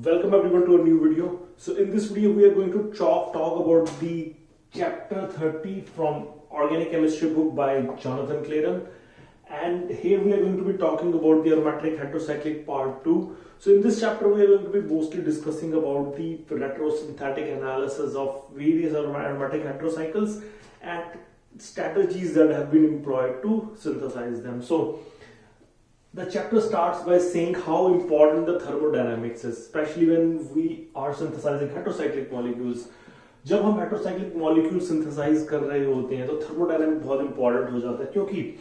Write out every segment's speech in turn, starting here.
Welcome everyone to a new video. So in this video we are going to talk about the chapter 30 from Organic Chemistry book by Jonathan Clayton, and here we are going to be talking about the aromatic heterocyclic part 2. So in this chapter we are going to be mostly discussing about the retrosynthetic analysis of various aromatic heterocycles and strategies that have been employed to synthesize them. So the chapter starts by saying how important the thermodynamics is, especially when we are synthesizing heterocyclic molecules. जब हम heterocyclic molecules synthesize कर रहे होते हैं तो thermodynamic बहुत important हो जाता है, क्योंकि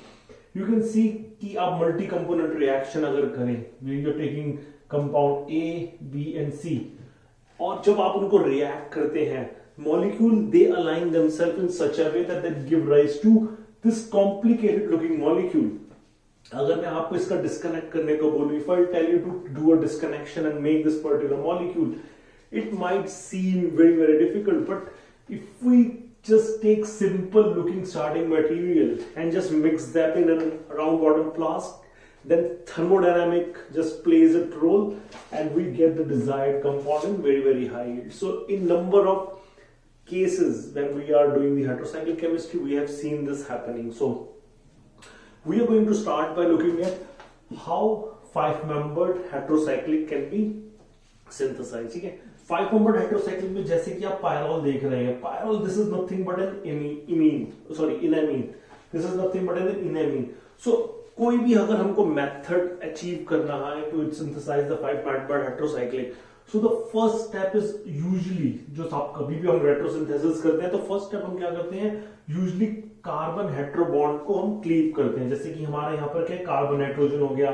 you can see कि आप multi component reaction अगर करें, you're taking compound A, B and C, और जब आप उनको react करते हैं, molecule they align themselves in such a way that they give rise to this complicated looking molecule. अगर मैं आपको इसका डिस्कनेक्ट करने को बोलूं, if I tell you to do a disconnection and make this particular molecule, it might seem very difficult, but if we just take simple looking starting material and just mix that in a round bottom flask, then thermodynamic just plays a role and we get the desired compound in very high yield. So in number of cases when we are doing the heterocyclic chemistry, we have seen this happening. So we are going to start by looking at how 5-membered heterocyclic can be synthesized. ठीक है, 5-membered heterocyclic में जैसे कि आप pyrrole देख रहे हैं, pyrrole this is nothing but an enamine. This is nothing but an enamine. So कोई भी अगर हमको method achieve करना है to synthesize the 5-membered heterocyclic, so the first step is usually, जो आप कभी भी हम retrosynthesis करते हैं तो first step हम क्या करते हैं, usually कार्बन हेट्रो बॉन्ड को हम क्लीव करते हैं. जैसे कि हमारा यहाँ पर क्या कार्बन नाइट्रोजन हो गया,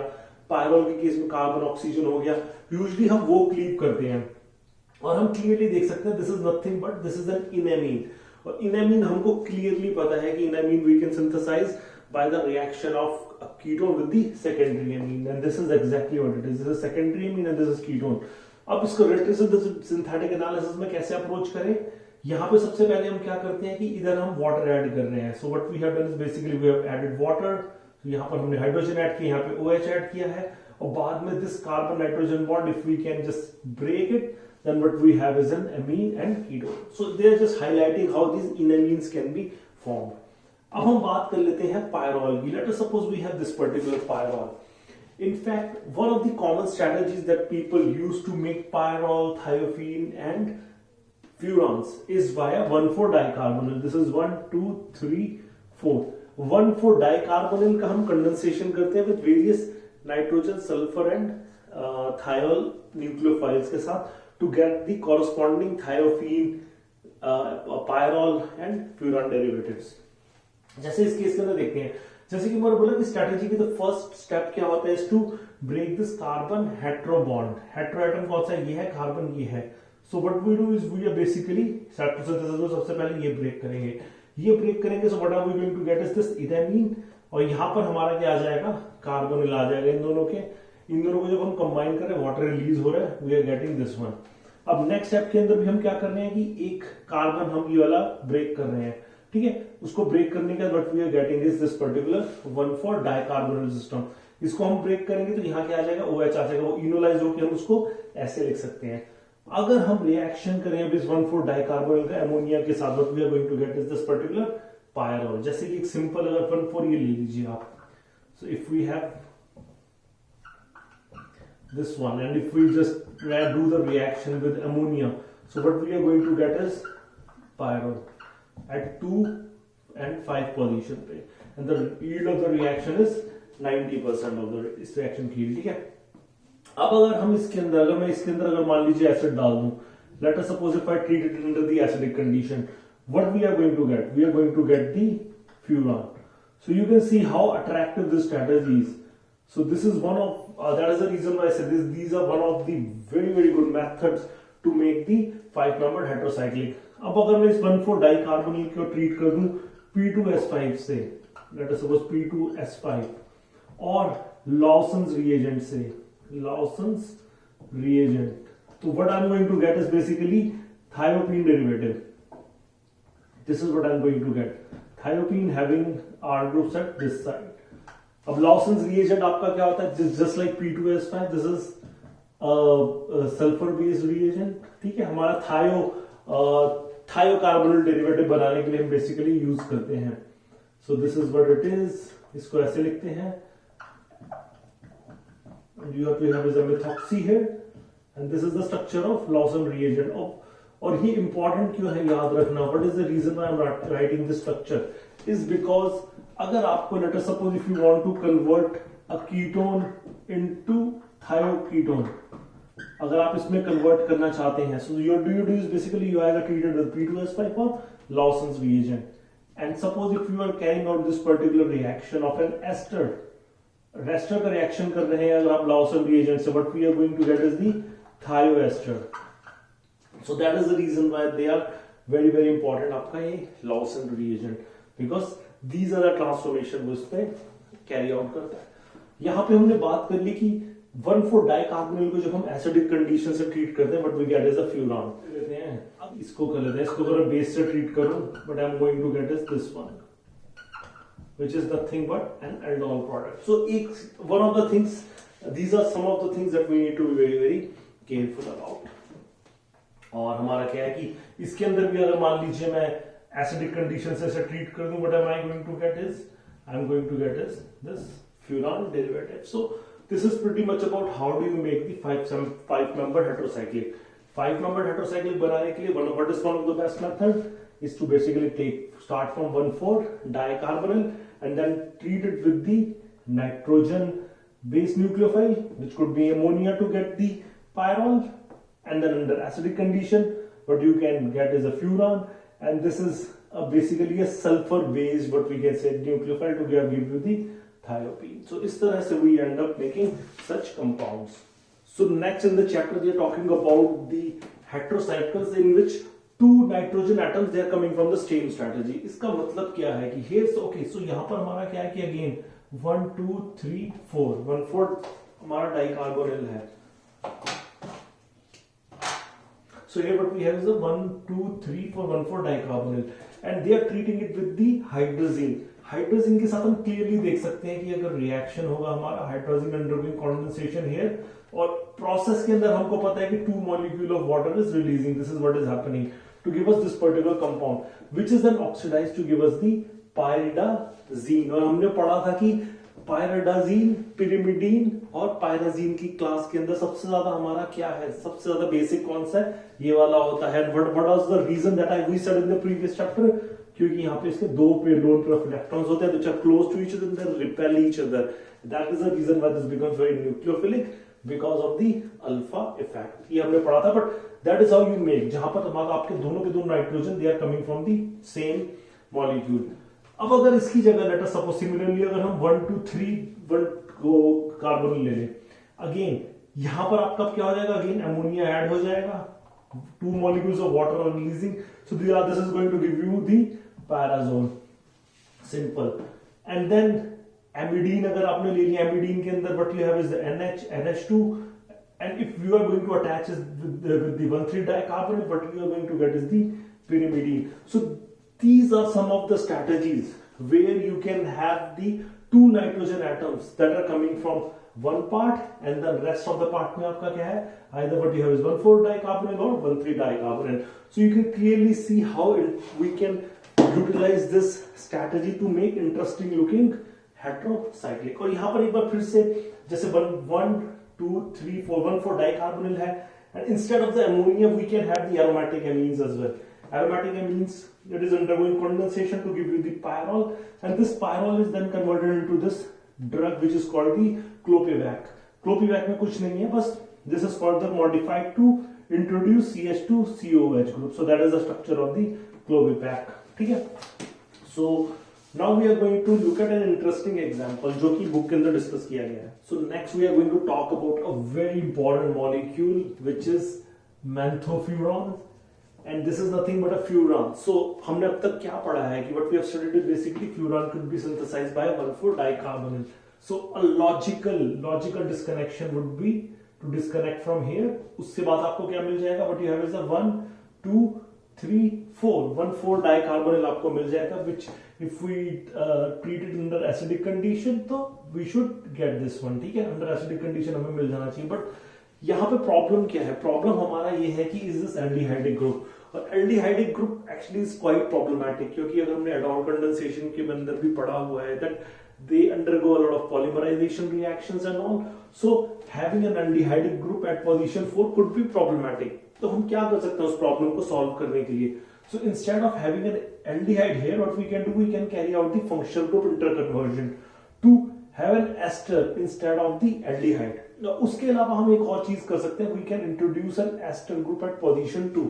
पायरोल के केस में कार्बन ऑक्सीजन हो गया, यूजुअली हम वो क्लीव करते हैं और हम क्लियरली देख सकते हैं this is nothing but this is an enamine. और इनेमीन हमको क्लियरली पता है कि enamine we can synthesize by the reaction of a ketone with the secondary amine, and this is exactly what it is. This is secondary amine and this is ketone. अब इसको retrosynthetic analysis में कैसे approach करें, यहाँ पे सबसे पहले हम क्या करते हैं कि इधर हम वाटर ऐड कर रहे हैं. So what we have done is basically we have added water. तो यहाँ पर हमने हाइड्रोजन ऐड किया, यहाँ पे OH ऐड किया है, और बाद में this carbon nitrogen bond if we can just break it then what we have is an amine and ketone. So they are just highlighting how these enamines can be formed. अब हम बात कर लेते हैं पायरोल की. Let us suppose we have this particular pyrrole. In fact, one of the common strategies that people use to make pyrrole, thiophene and furans is via 1,4-dicarbonyl. This is 1, 2, 3, 4. 1,4-dicarbonyl का हम condensation करते हैं with various nitrogen, sulfur and thiol nucleophiles के साथ to get the corresponding thiophene, pyrrole and furan derivatives. जैसे इस case के अंदर देखते हैं, जैसे कि मैंने बोला कि स्ट्रेटेजी की द फर्स्ट स्टेप क्या होता है is to break this carbon hetero bond. Hetero atom कौन सा है, ये है कार्बन, ये है. So what we do is we are basically synthesis में सबसे पहले ये ब्रेक करेंगे. So what are we going to get is this ethamine, और यहाँ पर हमारा क्या आ जाएगा, कार्बोनिल आ जाएगा. इन दोनों को जब हम कंबाइन कर रहे हैं, वाटर रिलीज हो रहा है, we are getting this one. अब नेक्स्ट स्टेप के अंदर भी हम क्या कर रहे हैं कि एक कार्बन हम ये वाला ब्रेक कर रहे हैं. ठीक है, उसको ब्रेक करने के बाद what we are getting is this particular one four dicarbonyl system. इसको हम ब्रेक करेंगे तो यहाँ क्या आ जाएगा, OH आ जाएगा. वो इनोलाइज होकर हम उसको ऐसे लिख सकते हैं. अगर हम रिएक्शन करें अब इस 1,4-डाइकार्बोनिल का अमोनिया के साथ, what we are going to get is this particular pyrrole. जैसे कि एक सिंपल अगर 1,4 ये ले लीजिए आप. So if we have this one and if we just do the reaction with ammonia, so what we are going to get is pyrrole at 2 and 5 position पे, and the yield of the reaction is 90% of the इस reaction की yield. ठीक है, अब अगर हम इसके अंदर अगर मान लीजिए एसिड डाल दूं, let us suppose if I treat it under the acidic condition, what we are going to get, we are going to get the furan. So you can see how attractive this strategy is. So this is one of that is the reason why I said this. These are one of the very good methods to make the 5-membered heterocyclic. अब अगर मैं इस 1,4-डाइकार्बोनिल को treat कर दूं P2S5 से, late us suppose P2S5, और Lawson's reagent से, Lawson's reagent, तो what I'm going to get is basically thiopene derivative. This is what I'm going to get, thiopene having R groups at this side. अब Lawson's reagent आपका क्या होता है, just like P2S5, this is sulphur based reagent, ठीक है, हमारा थायोकार्बोनिल derivative बनाने के लिए हम बेसिकली यूज करते हैं। सो this is what it is, इसको ऐसे लिखते हैं, you have to have is a methoxy here and this is the structure of Lawson reagent of, और ये important क्यों है याद रखना, what is the reason why I'm writing this structure is because अगर आपको let us suppose if you want to convert a ketone into thioketone, अगर आप इसमें convert करना चाहते हैं, so you do is basically you are treated with P2S5 or Lawson's reagent, and suppose if you are carrying out this particular reaction of an ester, raster का reaction कर रहे हैं अगर आप लॉसन रिएजेंट से, what we are going to get is the थायोएस्टर। So that is the reason why they are very very important आपका ये Lawson reagent, because these are the transformation वो इसमें कैरी आउट करता है। यहां पे हमने बात कर ली कि 1,4-डाइकार्बोनिल को जब हम एसिडिक कंडीशन से ट्रीट करते हैं, but we get is a furan लेते हैं। अब इसको कर लेते हैं, इसको अगर बेस से ट्रीट करूं, but I am going to get is this one, which is nothing but an aldol product. So one of the things, these are some of the things that we need to be very very careful about. और हमारा क्या है कि इसके अंदर भी अगर मान लीजिए मैं एसिडिक कंडीशन से इसे ट्रीट कर दूं, what am I going to get is I'm going to get is this furan derivative. So this is pretty much about how do you make the five-member heterocyclic. 5-member heterocyclic बनाने के लिए what is one of the best method is to basically start from 1,4-dicarbonyl and then treat it with the nitrogen based nucleophile, which could be ammonia, to get the pyrrole, and then under acidic condition what you can get is a furan, and this is basically a sulfur based what we can say nucleophile to give you the thiopene. So इस तरह से we end up making such compounds. So next in the chapter they are talking about the heterocycles in which 2 nitrogen atoms they are coming from the same strategy. इसका मतलब क्या है कि here so okay, so यहाँ पर हमारा क्या है कि again 1 2 3 4 1/4 हमारा डाइकार्बोनिल है। So here what we have is a 1 2 3 4 1/4 dicarbonyl and they are treating it with the hydrazine. Hydrazine के साथ हम क्लियरली देख सकते हैं कि अगर रिएक्शन होगा हमारा हाइड्रोजीन अंडरगोइंग कंडेंसेशन हियर, और प्रोसेस के अंदर हमको पता है कि 2 molecule of water is releasing, this is what is happening to give us this particular compound which is then oxidized to give us the pyridazine। और हमने पढ़ा था कि pyridazine, pyrimidine और pyrazine की क्लास के अंदर सबसे ज्यादा हमारा क्या है, सबसे ज्यादा बेसिक कौन सा है, ये वाला होता है। what was the reason that we said in the previous chapter, क्योंकि यहाँ पे इसके दो दोनों तरफ इलेक्ट्रॉन्स होते हैं which are close to each other and they repel each other, that is the reason why this becomes very nucleophilic because of the alpha effect। ये हमने पढ़ा था, but that is how you make, जहां पर हमारा आपके दोनों के दोनों nitrogen they are coming from the same molecule। अब अगर इसकी जगह लेट अस सपोज सिमिलरली अगर हम 1 2 3 1 को कार्बोनिल ले लें, अगेन यहां पर आपका क्या हो जाएगा, अगेन अमोनिया ऐड हो जाएगा, 2 molecules of water are releasing, so this is going to give you the pyrazone, simple। and then amidine अगर आपने ले लिया, एमिडीन के अंदर what you have is the NH2, and if you are going to attach with the 1,3-dicarbonyl, what you are going to get is the pyrimidine। So these are some of the strategies where you can have the 2 nitrogen atoms that are coming from one part and the rest of the part में आपका क्या है, either what you have is 1,4-dicarbonyl or 1,3-dicarbonyl। So you can clearly see how we can utilize this strategy to make interesting looking heterocyclic. और यहां पर एक बार फिर से जैसे 1 2 3 4 1/4 डाइकार्बोनिल है, and instead of the ammonia we can have the aromatic amines as well। aromatic amines that is undergoing condensation to give you the pyrrole, and this pyrrole is then converted into this drug which is called the clopidogrel। clopidogrel में कुछ नहीं है, बस this is further modified to introduce CH2COOH group, so that is the structure of the clopidogrel, ठीक है। so now we are going to look at an interesting example जो कि book के अंदर डिस्कस किया गया है। so next we are going to talk about a very important molecule which is menthofuran, and this is nothing but a furan। so हमने अब तक क्या पढ़ा है कि what we have studied is basically furan could be synthesized by 1,4-dicarbonyl। so a logical disconnection would be to disconnect from here, उससे बाद आपको क्या मिल जाएगा, what you have is a 1 2 3 4 1,4-dicarbonyl आपको मिल जाएगा, which if we treat it under acidic condition तो we should get this one, ठीक है, under acidic condition हमें मिल जाना चाहिए। but यहाँ पे प्रॉब्लम क्या है? प्रॉब्लम हमारा ये है कि इज दिस एल्डिहाइडिक ग्रुप, और aldehydic group actually is quite problematic, क्योंकि अगर हमने एडॉल कंडेंसेशन के अंदर भी पढ़ा हुआ है that they undergo a lot of polymerization reactions and all, so having an aldehydic group at position 4 could be problematic. तो हम क्या कर सकते हैं उस प्रॉब्लम को सॉल्व करने के लिए? So instead of having an aldehyde here, what we can do, we can carry out the functional group interconversion to have an ester instead of the aldehyde. Now, उसके अलावा हम एक और चीज कर सकते हैं, we can introduce an ester group at position 2.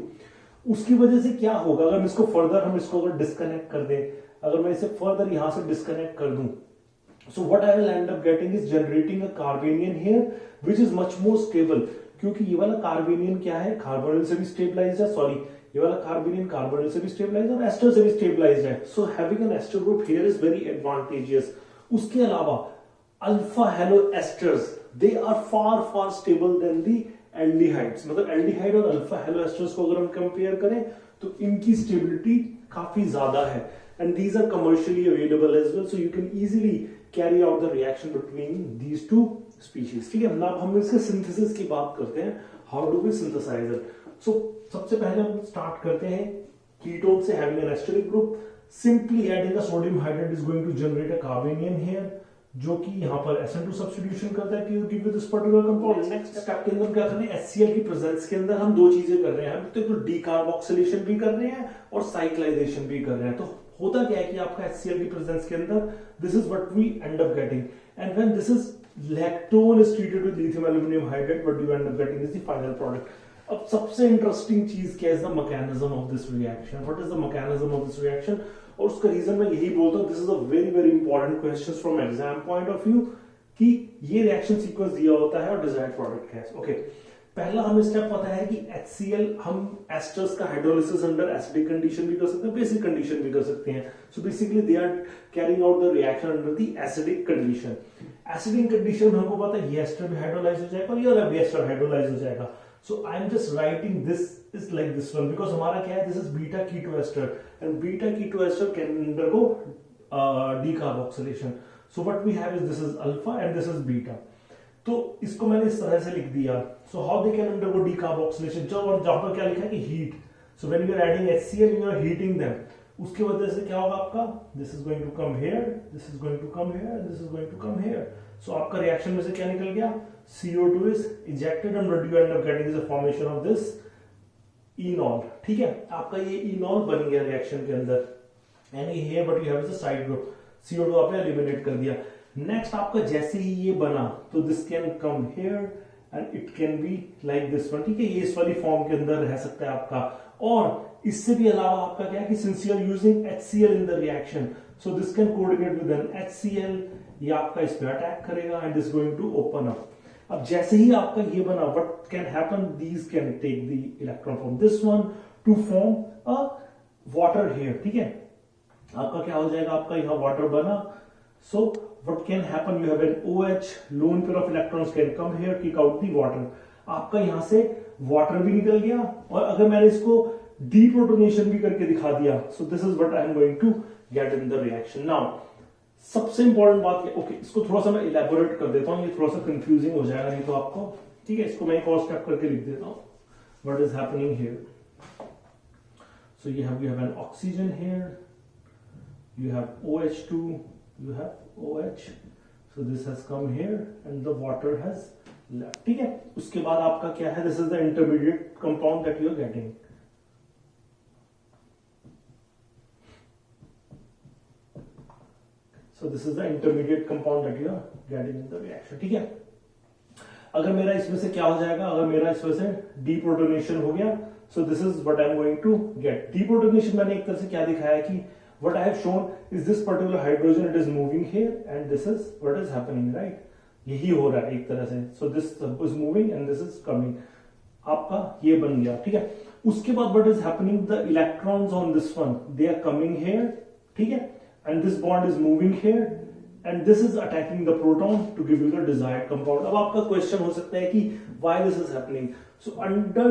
उसकी वजह से क्या होगा, अगर हम इसको फर्दर हम इसको अगर डिस्कनेक्ट कर दें, अगर मैं इसे फर्दर यहां से डिस्कनेक्ट कर दूं, so what I will end up getting is generating a carbanion here which is much more stable, क्योंकि ये वाला कार्बेनियन क्या है, कार्बोनिल से भी स्टेबलाइज्ड है, सॉरी ये वाला कार्बेनियन कार्बोनिल से भी स्टेबलाइज्ड है और एस्टर से भी स्टेबलाइज्ड है, so having an ester group here is very advantageous. उसके अलावा alpha halo esters they are far far stable than the aldehydes, मतलब एल्डिहाइड और अल्फा हेलो एस्टर्स को अगर हम कंपेयर करें तो इनकी स्टेबिलिटी काफी ज्यादा है, and these are commercially available as well, so you can easily carry out the reaction between these two species. ठीक है, अब हम इसके सिंथेसिस की बात करते हैं. How do we synthesize it? So सबसे पहले हम स्टार्ट करते हैं कीटोन से, having an esteric group. Simply adding a sodium hydride is going to generate a carbanion here, जो कि यहाँ पर SN2 सब्स्टिट्यूशन करता है to give you this particular compound. Next step के अंदर क्या कर रहे हैं, HCl की प्रेजेंस के अंदर हम दो चीजें कर रहे हैं, हम तो डीकार्बोक्सिलेशन भी कर रहे हैं और साइक्लाइजेशन भी कर रहे हैं. तो होता क्या है कि आपका HCl की प्रेजेंस के अंदर this is what we end up getting, and when this is lactone is treated with lithium aluminium hydride, what you end up getting is the final product. अब सबसे इंटरेस्टिंग चीज क्या है, the mechanism of this reaction. What is the mechanism of this reaction? और उसका reason मैं यही बोलता हूं, this is a very very important question from exam point of view, कि ये रिएक्शन सीक्वेंस दिया होता है और डिजायर्ड प्रोडक्ट है. ओके, पहला हमें स्टेप पता है कि HCl हम एस्टर्स का हाइड्रोलिसिस अंडर एसिडिक कंडीशन भी कर सकते हैं, बेसिक कंडीशन भी कर सकते हैं. So basically they are carrying out the reaction under the acidic condition. Acidic condition हमको पता है ये एस्टर भी हाइड्रोलाइज हो जाएगा और ये वाला भी एस्टर हाइड्रोलाइज हो जाएगा. So I am just writing this is like this one, because हमारा क्या है, this is beta keto ester and beta keto ester can undergo decarboxylation. So what we have is this is alpha and this is beta. तो इसको मैंने इस तरह से लिख दिया. So how they can undergo decarboxylation, और जहां पर क्या लिखा है कि heat. So when you are adding HCl you are heating them. उसकी वजह से क्या होगा आपका, this is going to come here, this is going to come here, this is going to come here. So आपका रिएक्शन में से क्या निकल गया, CO2 is ejected and what you end up getting is a formation of this enol. ठीक है, आपका ये इनॉल बन गया रिएक्शन के अंदर, and here what you have is a side group. CO2 आपने एलिमिनेट कर दिया. नेक्स्ट आपका जैसे ही ये बना तो this can come here and it can be like this one. ठीक है, ये इस वाली फॉर्म के अंदर रह सकता है आपका. और इससे भी अलावा आपका क्या है कि since you are using HCl in the reaction, so this can coordinate with an HCl, ये आपका इस पे अटैक करेगा and this going to open up. अब जैसे ही आपका ये बना, what can happen, these can take the electron from this one to form a water here. ठीक है, आपका क्या हो जाएगा, आपका यहाँ वाटर बना. So what can happen, you have an OH, lone pair of electrons can come here, kick out the water. आपका यहां से वाटर भी निकल गया, और अगर मैंने इसको डीप्रोटोनेशन भी करके दिखा दिया, so this is what I am going to get in the reaction. Now सबसे इंपॉर्टेंट बात है, ओके इसको थोड़ा सा मैं इलेबोरेट कर देता हूं, ये थोड़ा सा कंफ्यूजिंग हो जाएगा नहीं तो आपको. ठीक है, इसको मैं एक और स्टेप करके लिख देता हूं. What is happening here? So you have an oxygen here, you have OH2, you have OH, so this has come here and the water has left. ठीक है, उसके बाद आपका क्या है, this is the intermediate compound that you are getting. So this is the intermediate compound that you are getting in the reaction. ठीक है, अगर मेरा इसमें से क्या हो जाएगा, अगर मेरा इसमें से डीप्रोटोनेशन हो गया, so this is what I am going to get. Deprotonation मैंने एक तरह से क्या दिखाया कि what I have shown is this particular hydrogen, it is moving here and this is what is happening, right? यही हो रहा है एक तरह से. So this is moving and this is coming. आपका ये बन गया. ठीक है, उसके बाद what is happening, the electrons on this one they are coming here. ठीक है, and this bond is moving here and this is attacking the proton to give you the desired compound. अब आपका क्वेश्चन हो सकता है कि why this is happening. So under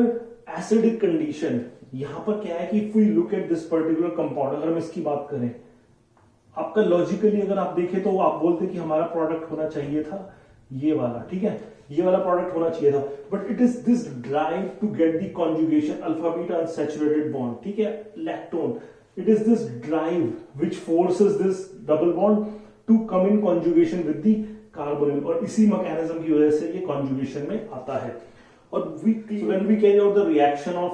acidic condition यहां पर क्या है कि if we look at this particular compound, अगर हम इसकी बात करें, आपका लॉजिकली अगर आप देखें तो आप बोलते कि हमारा प्रोडक्ट होना चाहिए था ये वाला, ठीक है, ये वाला प्रोडक्ट होना चाहिए था, but it is this drive to get the conjugation alpha beta unsaturated bond, ठीक है, lactone, it is this drive which forces this double bond to come in conjugation with the carbonyl, और इसी mechanism की वजह से ये conjugation में आता है। और when we carry out the reaction of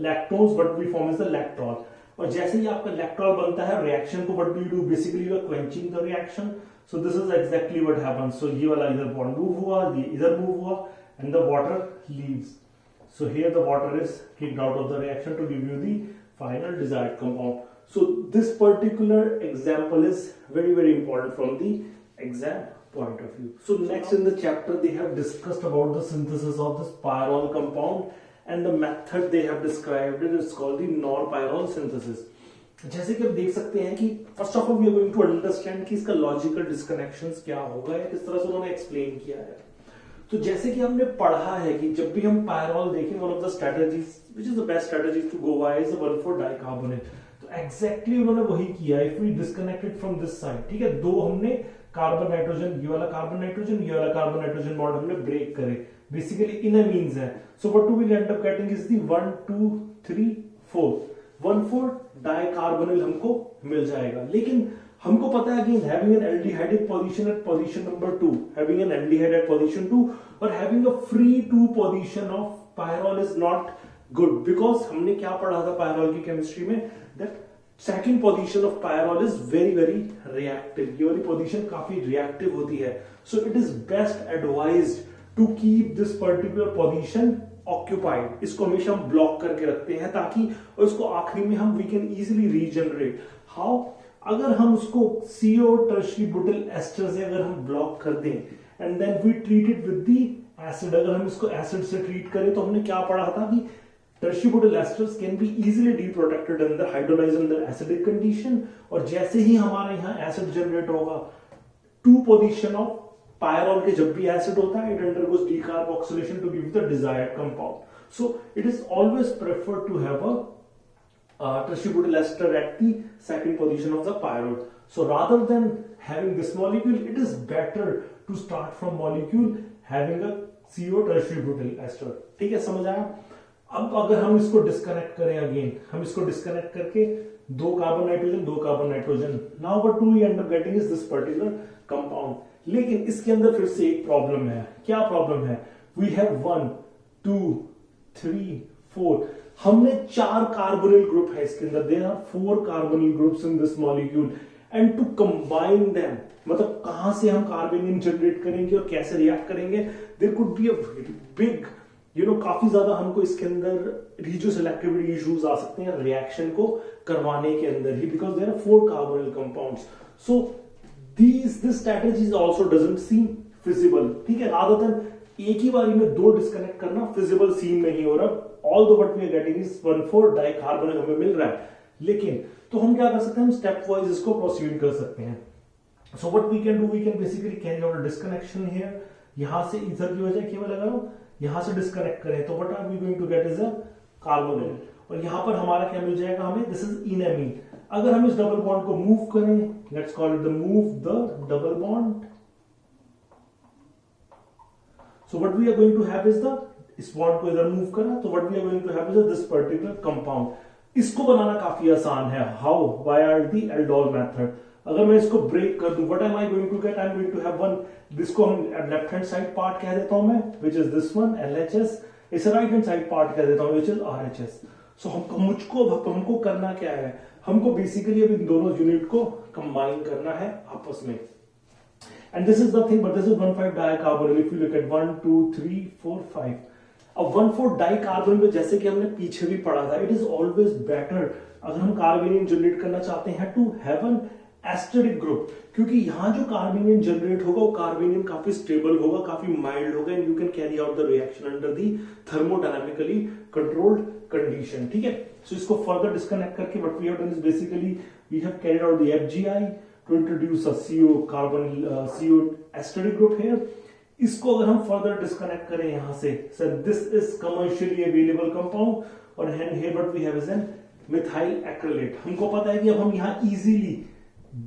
lactose, what we form is the lactol, और जैसे ही आपका लैक्टोल बनता है रिएक्शन को what do you do, basically you are quenching the reaction, so this is exactly what happens, so ये वाला इधर बॉन्ड मूव हुआ, ये इधर मूव हुआ, and the water leaves, so here the water is kicked out of the reaction to give you the final desired compound. So this particular example is very important from the exam point of view. So next in the chapter they have discussed about the synthesis of this pyrrole compound and the method they have described it is called the nor-pyrrole synthesis. जैसे कि आप देख सकते हैं कि first of all we are going to understand कि इसका logical डिस्कनेक्शंस क्या होगा या किस तरह से उन्होंने एक्सप्लेन किया है। तो जैसे कि हमने पढ़ा है कि जब भी हम पायरोल देखें, one of the strategies which is the best strategy to go by is one four dicarbonate, तो एग्जैक्टली उन्होंने वही किया। If we disconnected from this side, ठीक है, दो हमने कार्बन नाइट्रोजन, ये वाला कार्बन नाइट्रोजन, ये वाला कार्बन नाइट्रोजन बॉन्ड हमने ब्रेक करे, बेसिकली इन मींस है, so what do we end up getting is the 1 2 3 4 one four dicarbonyl हमको मिल जाएगा। लेकिन हमको पता है कि having an aldehyde position at position number 2, having an aldehyde at position 2 और having a free 2 position of pyrrole is not good, because हमने क्या पढ़ा था pyrrole की केमिस्ट्री में, that second position of pyrrole is very reactive, ये वाली position काफी रिएक्टिव होती है, so it is best advised to keep this particular position occupied, इसको हमेशा हम ब्लॉक करके रखते हैं ताकि, और इसको आखिरी में हम we can easily regenerate, how, अगर हम उसको CO टर्शियरी बुटाइल एस्टर से अगर हम ब्लॉक कर दें and then we treat it with the acid, अगर हम इसको एसिड से ट्रीट करें, तो हमने क्या पढ़ा था कि tertiary butyl esters can be easily deprotected under hydrolysed under acidic condition, और जैसे ही हमारे यहाँ एसिड जनरेट होगा, 2 पोजीशन ऑफ पायरोल के जब भी एसिड होता है, it undergoes decarboxylation to give the desired compound, so it is always preferred to have a tertiary butyl ester at the second position of the pyrrole. So rather than having this molecule, it is better to start from molecule having a CO tertiary butyl ester. ठीक है, समझ आया? अब अगर हम इसको disconnect करें again, हम इसको डिस्कनेक्ट करके 2 carbon nitrogen, now what do we end up getting is this particular compound. लेकिन इसके अंदर फिर से एक प्रॉब्लम है। क्या प्रॉब्लम है? वी हैव 1 2 3 4, हमने 4 कार्बोनिल ग्रुप है इसके अंदर, there are 4 carbonyl groups in this molecule, and to combine them, मतलब कहां से हम कार्बोनिल जनरेट करेंगे और कैसे रिएक्ट करेंगे, there could be a big, काफी ज्यादा हमको इसके अंदर रीजो सेलेक्टिविटी इश्यूज आ सकते हैं रिएक्शन को करवाने के अंदर ही, because there are 4 carbonyl compounds, so this strategy also doesn't seem feasible, ठीक है, रादर देन एक ही बारी में 2 डिस्कनेक्ट करना फिजिबल सीन नहीं हो रहा, although what we are getting is 1,4-डाइकार्बोनिल हमें मिल रहा है, लेकिन तो हम क्या कर सकते हैं, हम स्टेप वाइज इसको प्रोसीड कर सकते हैं। So what we can do, we can basically carry out a disconnection here, यहां से इधर की वजह केवल अगर हम यहां से डिस्कनेक्ट करें तो what are we going to get is a carbonyl, और यहां पर हमारा क्या मिल जाएगा हमें, दिस इज इनएमीन। अगर हम इस डबल बॉन्ड को मूव करें, let's call it the move the double bond, so what we are going to have is the, इस बॉन्ड को इधर मूव करा, तो what we are going to have is this particular compound, इसको बनाना काफी आसान है, how, via the aldol method। अगर मैं इसको ब्रेक कर दूं, what am I going to get, I am going to have one, जिसको हम लेफ्ट हैंड साइड पार्ट कह देता हूं मैं, which is this one LHS, इसे राइट हैंड साइड पार्ट कह देता हूं which is RHS। so हमको करना क्या है, हमको बेसिकली अब इन दोनों यूनिट को कंबाइन करना है आपस में, and this is the thing, but this is 1,5-डाइकार्बोनिल, if you look at 1 2 3 4 5, अब 1,4-डाइकार्बोनिल में जैसे कि हमने पीछे भी पढ़ा था, इट इज ऑलवेज बेटर अगर हम कार्बोनिल जनरेट करना चाहते हैं to have an esteric group, क्योंकि यहां जो कार्बोनिल जनरेट होगा वो कार्बोनिल काफी स्टेबल होगा, काफी माइल्ड होगा, and you can carry out the reaction under the thermodynamically controlled condition, ठीक है। सो इसको फर्दर डिस्कनेक्ट करके what we have done is basically we have carried out the FGI to introduce a CO esteric group here। इसको अगर हम further disconnect करें यहां से, sir this is commercially available compound, और here what we have is an methyl acrylate. हमको पता है कि अब हम यहाँ इजीली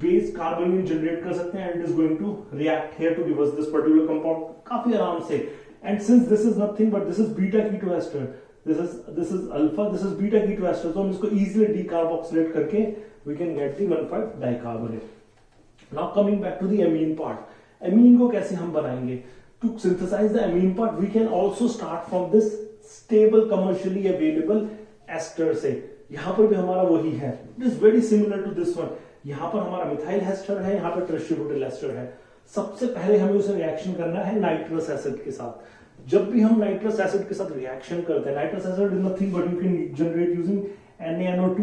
बेस कार्बोनिल जनरेट कर सकते हैं and is going to react here to give us this particular compound काफी आराम से. And since this is nothing but this is beta keto ester, this is alpha, this is beta keto ester, तो हम इसको easily decarboxylate करके we can get the 1,5 dicarbonate. Now coming back to the amine part. Amine को कैसे हम बनाएंगे? To synthesise the amine part we can also start from this stable commercially available ester से. यहां पर भी हमारा वही है, it is very similar to this one. यहां पर हमारा मिथाइल एस्टर है, यहां पर ट्रिस्ट्रिब्यूटिल एस्टर है. सबसे पहले हमें उसे रिएक्शन करना है नाइट्रस एसिड के साथ. जब भी हम नाइट्रस एसिड के साथ रिएक्शन करते हैं, nitrous acid is nothing but you can generate using NaNO2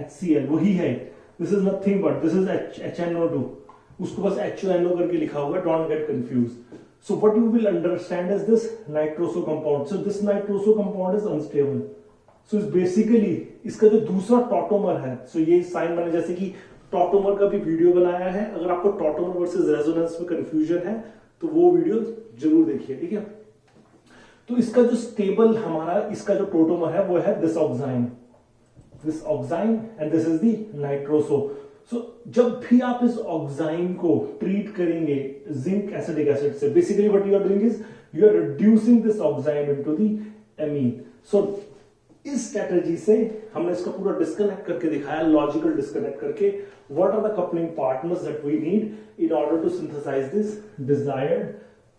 HCl, वही है. This is nothing but this is HNO2, उसको बस HONO करके लिखा हुआ है, don't get confuse. So what you will understand is this nitroso compound. So this nitroso compound is unstable. So basically इसका जो दूसरा टॉटोमर है, सो ये साइन बने जैसे कि टॉटोमर का भी वीडियो बनाया है. अगर आपको टॉटोमर वर्सेस रेजोनेंस में कंफ्यूजन है तो वो वीडियो जरूर देखिए, ठीक है. तो इसका जो स्टेबल हमारा इसका जो टोटोमर है वो है this oxime and this is the nitroso. So जब भी आप इस ऑक्साइन को ट्रीट करेंगे जिंक एसिडिक एसिड से, basically what you are doing is you are reducing this oxime into the amine. So इस स्ट्रेटजी से हमने इसका पूरा डिस्कनेक्ट करके दिखाया, लॉजिकल डिस्कनेक्ट करके, what are the coupling partners that we need in order to synthesise this desired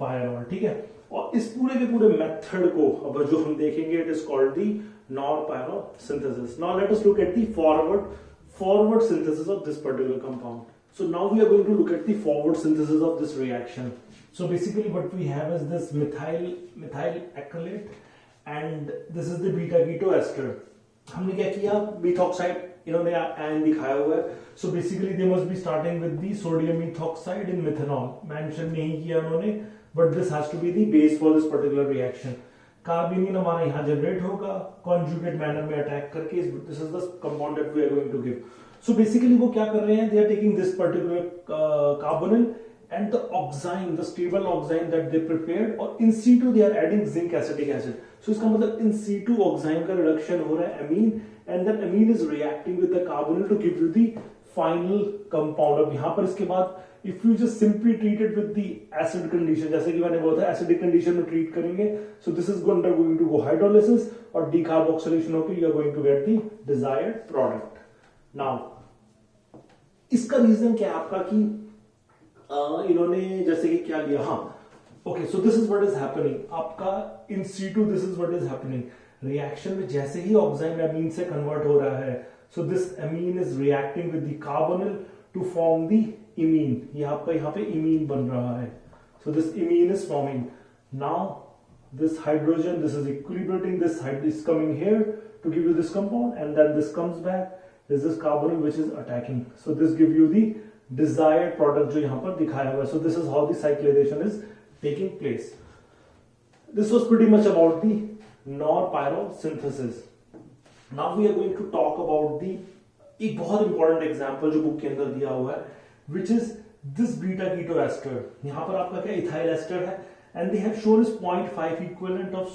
pyrrole, ठीक है. और इस पूरे के पूरे मेथड को अब जो हम देखेंगे it is called the nor-pyrrole synthesis. Now let us look at the forward synthesis of this particular compound. So now we are going to look at the forward synthesis of this reaction. So basically what we have is this methyl acrylate and this is the beta keto ester. हमने क्या किया, methoxide इन्होंने ion दिखाया हुआ है. So basically they must be starting with the sodium methoxide in methanol. Mention नहीं किया उन्होंने, but this has to be the base for this particular reaction. कार्बिनिन हमारा यहां जनरेट होगा कॉन्जुगेट मैनर में अटैक करके. This is the compound that we are going to give. So basically वो क्या कर रहे हैं, they are taking this particular carbonyl and the oxime, the stable oxime that they prepared, और in situ they are adding zinc acetic acid. So इसका मतलब in situ ऑक्साइन का reduction हो रहा है amine, and then amine is reacting with the carbonyl to give you the final compound. अब यहां पर इसके बाद if you just simply treat it with the acid condition, जैसे कि मैंने बोला था एसिडिक कंडीशन में ट्रीट करेंगे, so this is going to go hydrolysis और डीकार्बोक्सिलेशन होकर you are going to get the desired product. Now इसका रीजन क्या है आपका कि इन्होंने जैसे कि क्या लिया, हाँ okay, so this is what is happening आपका in situ. This is what is happening reaction में, जैसे ही ऑक्साइन एमीन से कन्वर्ट हो रहा है, so this amine is reacting with the carbonyl to form the imine. ये आपका यहाँ पे इमीन बन रहा है. So this imine is forming. Now this hydrogen, this is equilibrating, this is coming here to give you this compound, and then this comes back, this carbonyl which is attacking. So this give you the desired product जो यहाँ पर दिखाया हुआ है. So this is how the cyclisation is taking place. This was pretty much about the Knorr pyrrole synthesis. Now we are going to talk about the एक बहुत important example जो book के अंदर दिया हुआ है, which is this beta keto ester. यहां पर आपका क्या इथाइल एस्टर है, and they have shown is 0.5 equivalent of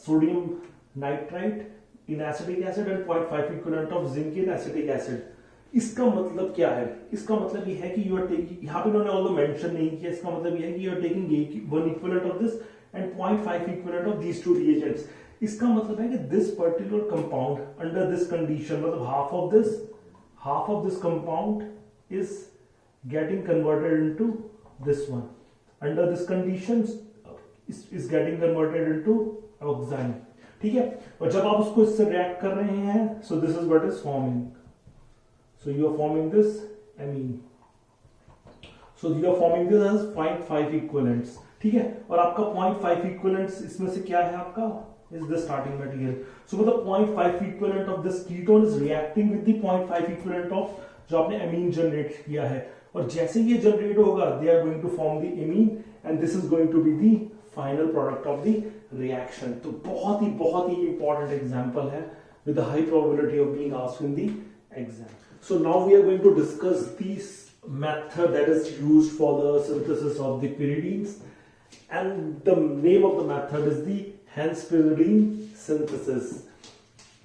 sodium nitrite in acetic acid and 0.5 equivalent of zinc in acetic acid. इसका मतलब क्या है? इसका मतलब ये है कि you are taking, यहाँ पे इन्होंने although mention नहीं किया, इसका मतलब ये है कि you are taking 1 equivalent of this and 0.5 equivalent of these two reagents. इसका मतलब है कि this particular compound under this condition, मतलब half of this compound is getting converted into this one. Under this conditions is getting converted into oxime. ठीक है, और जब आप उसको इससे रिएक्ट कर रहे हैं, so this is what is forming. So you are forming this amine. So you are forming this as 0.5 equivalents. ठीक है, और आपका 0.5 equivalents इसमें से क्या है आपका is the starting material. So मतलब 0.5 equivalent of this ketone is reacting with the 0.5 equivalent of जो आपने amine जनरेट किया है, और जैसे ये जनरेट होगा they are going to form the amine and this is going to be the final product of the reaction. तो बहुत ही important example है with the high probability of being asked in the exam. So now we are going to discuss this method that is used for the synthesis of the pyridines, and the name of the method is the Hans-Pyridine synthesis.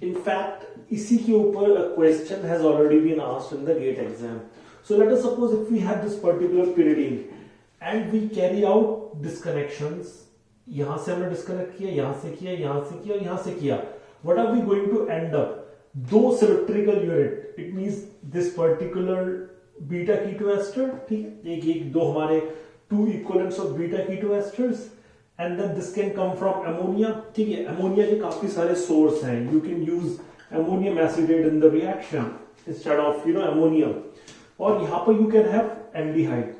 In fact, इसी के ऊपर a question has already been asked in the GATE exam. So let us suppose if we have this particular pyridine and we carry out disconnections. यहां से हमने disconnect किया, यहां से किया, यहां से किया, यहां से किया. What are we going to end up? दो symmetrical unit. It means this particular beta keto ester, ठीक है, एक दो हमारे two equivalents of beta keto esters. And then this can come from ammonia. ठीक है, ammonia के काफी सारे source हैं. You can use ammonium acetate in the reaction instead of ammonia. और यहाँ पर you can have aldehyde.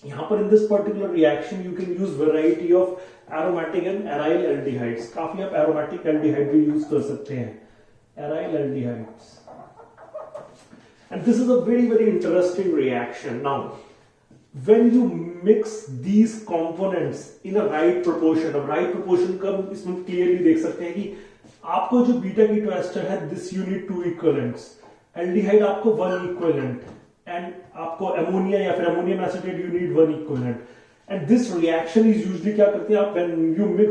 यहाँ पर in this particular reaction you can use variety of aromatic and aryl aldehydes. काफी आप aromatic aldehyde भी use कर सकते हैं. Aryl aldehydes. And this is a very very interesting reaction. Now, when you mix these components in a right proportion, अब right proportion का इसमें clearly देख सकते हैं कि आपको जो बीटा कीटो एस्टर है, this you need two equivalents, aldehyde आपको one equivalent, and आपको अमोनिया या फिर ammonium acetate you need one equivalent. And this reaction is usually क्या करते हैं आप, when you mix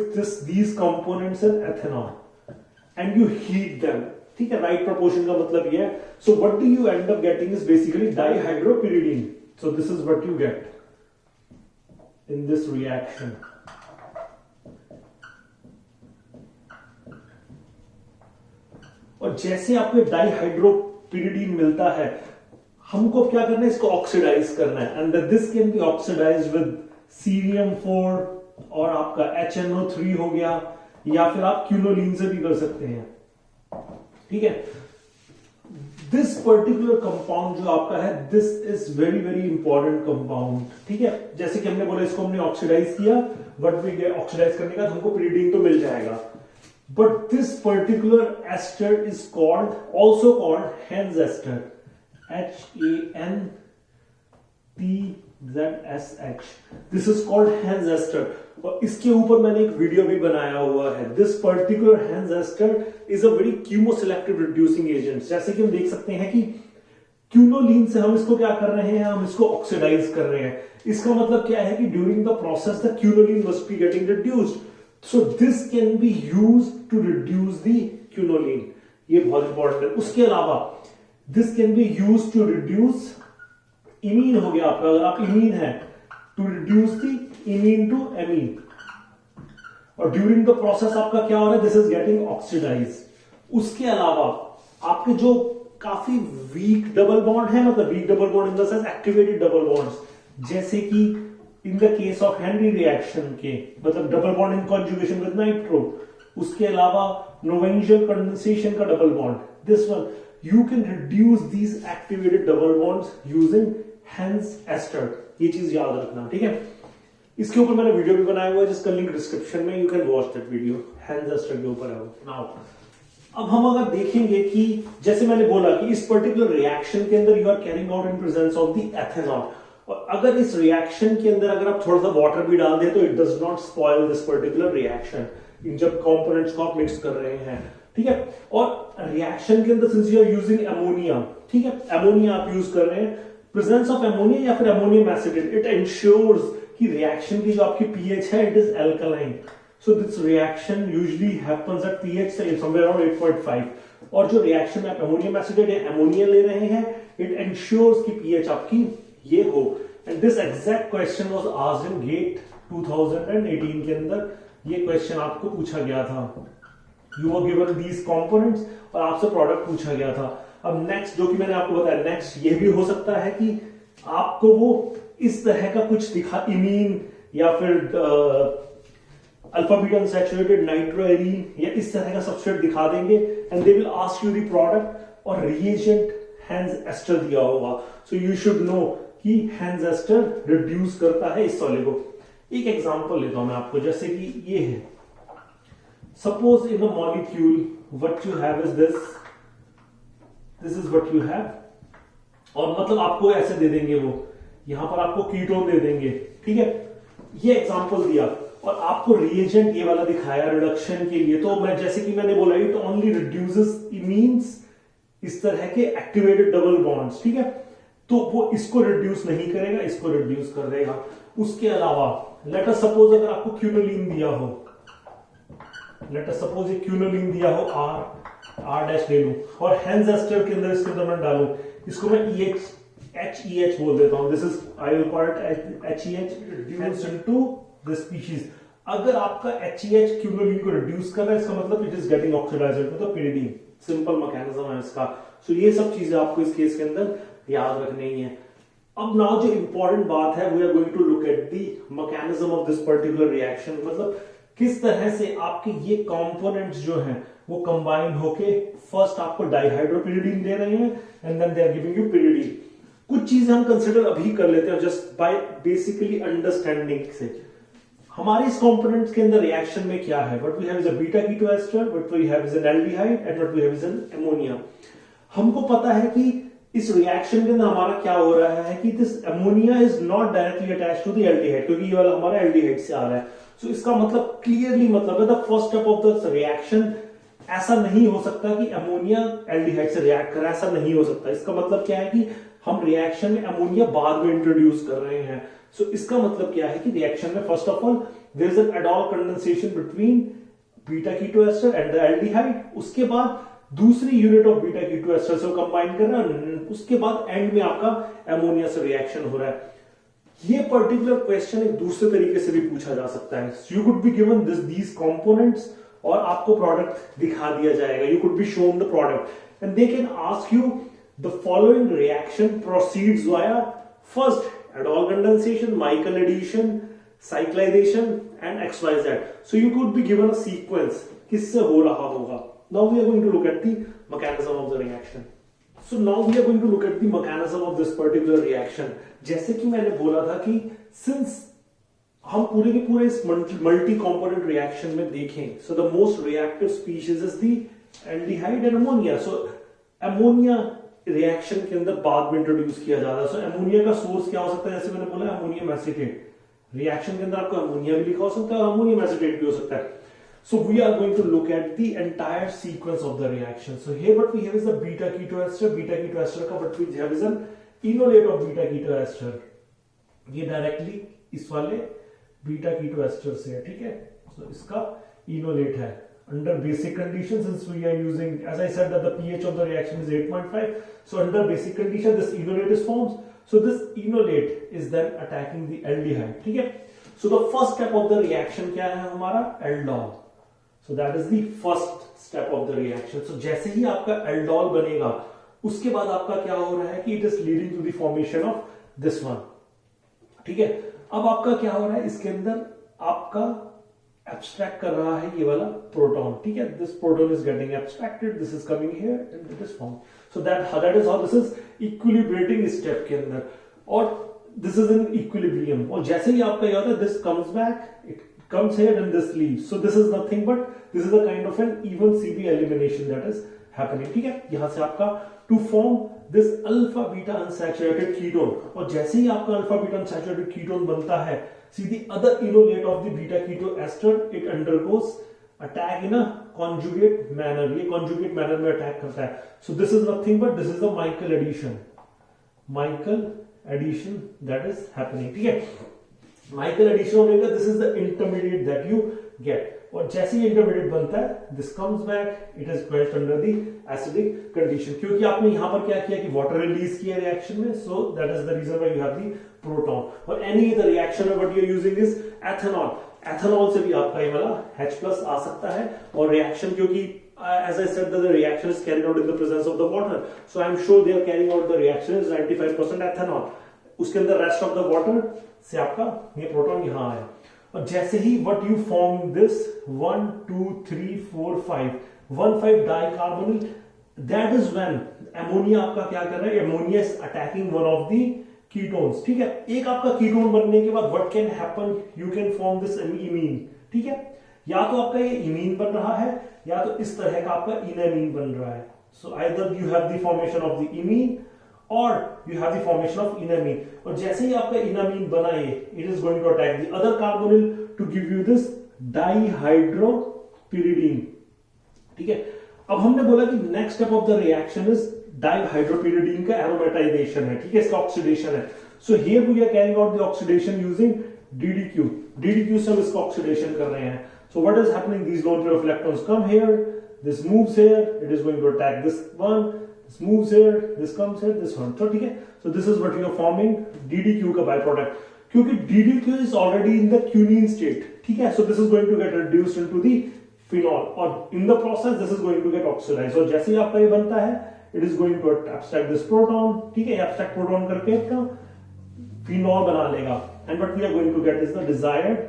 these components in ethanol and you heat them, ठीक है, right proportion का मतलब ये है. So what do you end up getting is basically dihydropyridine. So this is what you get in this reaction. और जैसे आपको डाइहाइड्रोपिरिडीन मिलता है, हमको क्या करना है, इसको ऑक्सीडाइज करना है. And this can be oxidize with cerium 4 और आपका HNO3 हो गया, या फिर आप क्यूनोलिन से भी कर सकते हैं. ठीक है, दिस पर्टिकुलर कंपाउंड जो आपका है, this is very very important compound. ठीक है, जैसे कि हमने बोला इसको हमने ऑक्सीडाइज किया, बट वी गेट ऑक्सीडाइज करने का हमको पिरिडीन तो मिल जाएगा. But this particular ester is called, also called Hantzsch ester, HANTZSH. This is called Hantzsch ester. और इसके ऊपर मैंने एक वीडियो भी बनाया हुआ है. This particular Hantzsch ester is a very chemoselective reducing agent. जैसे कि हम देख सकते हैं कि क्यूनोलिन से हम इसको क्या कर रहे हैं, हम इसको ऑक्सीडाइज कर रहे हैं. इसका मतलब क्या है कि during the process the quinoline must be getting reduced. So this can be used to reduce the quinoline. ये बहुत इंपॉर्टेंट है. उसके अलावा this can be used to reduce imine. हो गया आपका, अगर आप इमीन है, to reduce the imine to amine. और ड्यूरिंग द प्रोसेस आपका क्या हो रहा है, दिस इज गेटिंग ऑक्सीडाइज. उसके अलावा आपके जो काफी वीक डबल बॉन्ड है, मतलब weak double bond in the sense activated double bonds, जैसे कि in the case of Henry reaction के, मतलब double bond in conjugation with nitro. उसके अलावा नोवेंशियल कंडेंसेशन का double bond, this one, you can reduce these activated double bonds using Hen's ester. ये चीज याद रखना, ठीक है. इसके ऊपर मैंने वीडियो भी बनाया हुआ है, जिसका लिंक डिस्क्रिप्शन में, you can watch that video. Hen's ester के ऊपर है वो. नाउ अब हम अगर देखेंगे कि जैसे मैंने बोला कि इस पर्टिकुलर रिएक्शन के अंदर you are carrying out in presence of the ethanol, और अगर इस रिएक्शन के अंदर अगर आप थोड़ा सा वाटर भी डाल दें तो it does not spoil this particular reaction. इन जब कंपोनेंट्स को आप मिक्स कर रहे हैं, ठीक है. और रिएक्शन के अंदर since you are using ammonia, ठीक है, अमोनिया आप यूज कर रहे हैं, प्रेजेंस ऑफ अमोनिया या फिर अमोनियम एसिडेट, इट एंश्योर्स कि रिएक्शन की जो आपकी पीएच है, it is alkaline. So this reaction usually happens at pH somewhere around 8.5. और जो रिएक्शन में आप अमोनियम एसिडेट या अमोनिया ले रहे हैं, इट एंश्योर्स कि पीएच आपकी ये हो. And this exact question was asked in GATE 2018 के अंदर. ये क्वेश्चन आपको पूछा गया था. You were given these components और आपसे प्रोडक्ट पूछा गया था. अब नेक्स्ट जो कि मैंने आपको बताया, नेक्स्ट ये भी हो सकता है कि आपको वो इस तरह का कुछ दिखा, इमीन या फिर अल्फा बीटा अनसैचुरेटेड नाइट्रोएरीन या इस तरह का सब्सट्रेट दिखा देंगे, and they will ask you the product और रिएजेंट हेंज एस्टर दिया होगा. सो यू शुड नो कि हेंज एस्टर रिड्यूस करता है इस सॉलिड को. एक एग्जांपल लेता हूं मैं आपको, जैसे कि ये है. Suppose in a molecule what you have is this is what you have, और मतलब आपको ऐसे दे देंगे, वो यहां पर आपको कीटोन दे देंगे, ठीक है. ये एग्जांपल दिया और आपको रिएजेंट ये वाला दिखाया रिडक्शन के लिए. तो मैं जैसे कि मैंने बोला, इट ओनली रिड्यूसेस इमीन्स इस तरह के एक्टिवेटेड डबल बॉन्ड्स, ठीक है. तो वो इसको रिड्यूस नहीं करेगा, इसको रिड्यूस कर देगा. उसके अलावा लेट अस सपोज अगर आपको क्यूनोलिन दिया हो, लेट अस सपोज ये क्यूनोलिन दिया हो R, R डैश ले लूं और हेंस एस्टर के अंदर मैं डालूं, इसको मैं HEH बोल देता हूं, this is I will call it HEH reduced into the species. अगर आपका HEH क्यूलोलीन को रिड्यूस कर रहा है, इसका मतलब it is getting oxidized to the pyridine। Simple mechanism है इसका। सो ये सब चीजें आपको इस केस के अंदर याद रखनी है। अब नाउ जो इंपॉर्टेंट बात है, we are going to look at the mechanism of this particular reaction, मतलब किस तरह से आपके ये कंपोनेंट्स जो हैं वो कंबाइंड होके फर्स्ट आपको डाइहाइड्रोपिरिडीन दे रहे हैं and then they are giving you pyridine. कुछ चीजें हम कंसिडर अभी कर लेते हैं जस्ट बाय बेसिकली अंडरस्टैंडिंग से। हमारे इस कंपोनेंट्स के अंदर रिएक्शन में क्या है, what we have is a beta keto ester, what we have is an aldehyde and what we have is an ammonia. हमको पता है कि इस रिएक्शन के अंदर हमारा क्या हो रहा है कि this ammonia is not directly attached to the aldehyde, क्योंकि ये वाला हमारा एल्डिहाइड से आ रहा है। सो इसका मतलब क्लियरली मतलब है the first step of the reaction ऐसा नहीं हो सकता कि अमोनिया एल्डिहाइड से रिएक्ट करे, ऐसा नहीं हो सकता। इसका मतलब क्या है कि हम रिएक्शन में अमोनिया बाद में इंट्रोड्यूस कर रहे हैं। सो इसका मतलब क्या है कि रिएक्शन में first of all there is an aldol condensation between beta keto ester and the aldehyde, उसके बाद दूसरी unit of beta keto ester से कंबाइन कर रहा है, उसके बाद एंड में आपका अमोनिया से रिएक्शन हो रहा है। ये पर्टिकुलर क्वेश्चन एक दूसरे तरीके से भी पूछा जा सकता है। You could be given these components और आपको प्रोडक्ट दिखा दिया जाएगा, you could be shown the product and they can ask you the following reaction proceeds via first aldol condensation, Michael addition, cyclisation and XYZ। So you could be given a sequence किससे हो रहा होगा। Now we are going to look at the mechanism of the reaction. So now we are going to look at the mechanism of this particular reaction. जैसे कि मैंने बोला था कि since हम पूरे के पूरे इस मल्टी कंपोनेंट रिएक्शन में देखें, so the most reactive species is the aldehyde and ammonia. So ammonia reaction के अंदर बाद में इंट्रोड्यूस किया जा रहा है। So ammonia का सोर्स क्या हो सकता है, जैसे मैंने बोला अमोनियम एसीटेट। रिएक्शन के अंदर आपको अमोनिया भी लिखा हो सकता है और अमोनियम एसीटेट भी हो सकता है। So we are going to look at the entire sequence of the reaction. So here what we have is the beta keto ester. Beta keto ester का what we have is an enolate of beta keto ester. ये directly इस वाले beta keto ester से है, ठीक है। So इसका enolate है। Under basic conditions, since we are using, as I said that the pH of the reaction is 8.5. So under basic condition, this enolate is formed. So this enolate is then attacking the aldehyde, ठीक है। So the first step of the reaction क्या है हमारा, aldol. So that is the first step of the reaction. So जैसे ही आपका aldol बनेगा, उसके बाद आपका क्या हो रहा है कि it is leading to the formation of this one, ठीक है। अब आपका क्या हो रहा है, इसके अंदर आपका एब्स्ट्रैक्ट कर रहा है ये वाला प्रोटॉन, ठीक है। This proton is getting abstracted, this is coming here and it is form. So that is how this is equilibrating step के अंदर, और दिस इज इन इक्विलिब्रियम। और जैसे ही आपका ये होता है, this comes back, it comes here and this leaves. So this is nothing but this is a kind of an even CB elimination that is happening, ठीक है। यहां से आपका to form this alpha beta unsaturated ketone, और जैसे ही आपका alpha beta unsaturated ketone बनता है, see the other enolate of the beta keto ester, it undergoes attack in a conjugate manner. ये conjugate manner में attack करता है। So this is nothing but this is the Michael addition. Michael addition that is happening, ठीक है। Michael addition होगा, this is the intermediate that you get, और जैसे ही intermediate बनता है, this comes back, it is question under the acidic condition, क्योंकि आपने यहां पर क्या किया कि वाटर रिलीज किया रिएक्शन में। So that is the reason why you have the proton. और एनी अदर रिएक्शन में what you are using is ethanol. Ethanol से भी आपका ये वाला H+ आ सकता है, और रिएक्शन क्योंकि as I said that the reaction is carried out in the presence of the water, so I am sure they are carrying out the reaction is 95% ethanol. उसके अंदर रेस्ट ऑफ द वाटर से आपका ये proton यहां आया, और जैसे ही what you form this 1 2 3 4 5 1,5 dicarbonyl, that is when ammonia आपका क्या कर रहा है, ammonia is attacking one of the ketones, ठीक है। एक आपका कीटोन बनने के बाद what can happen, you can form this imine, ठीक है। या तो आपका ये इमीन बन रहा है, या तो इस तरह का आपका इनामीन बन रहा है। So either you have the formation of the imine और you have the formation of enamine, और जैसे ही आपका enamine बना ये, it is going to attack the other carbonyl to give you this dihydropyridine, ठीक है। अब हमने बोला कि next step of the reaction is dihydropyridine का aromatization है, ठीक है, इसका oxidation है। So here we are carrying out the oxidation using DDQ से हम इसका oxidation कर रहे हैं। So what is happening, these lone pair of electrons come here, this moves here, it is going to attack this one, this moves here, this comes here, this one. तो ठीक है, so this is what you are forming DDQ का by product, क्योंकि DDQ is already in the quinine state, ठीक है, so this is going to get reduced into the phenol, और in the process this is going to get oxidized, और जैसे ही आपका ये बनता है it is going to abstract this proton, ठीक है, abstract proton करके अपना phenol बना लेगा, and what we are going to get is the desired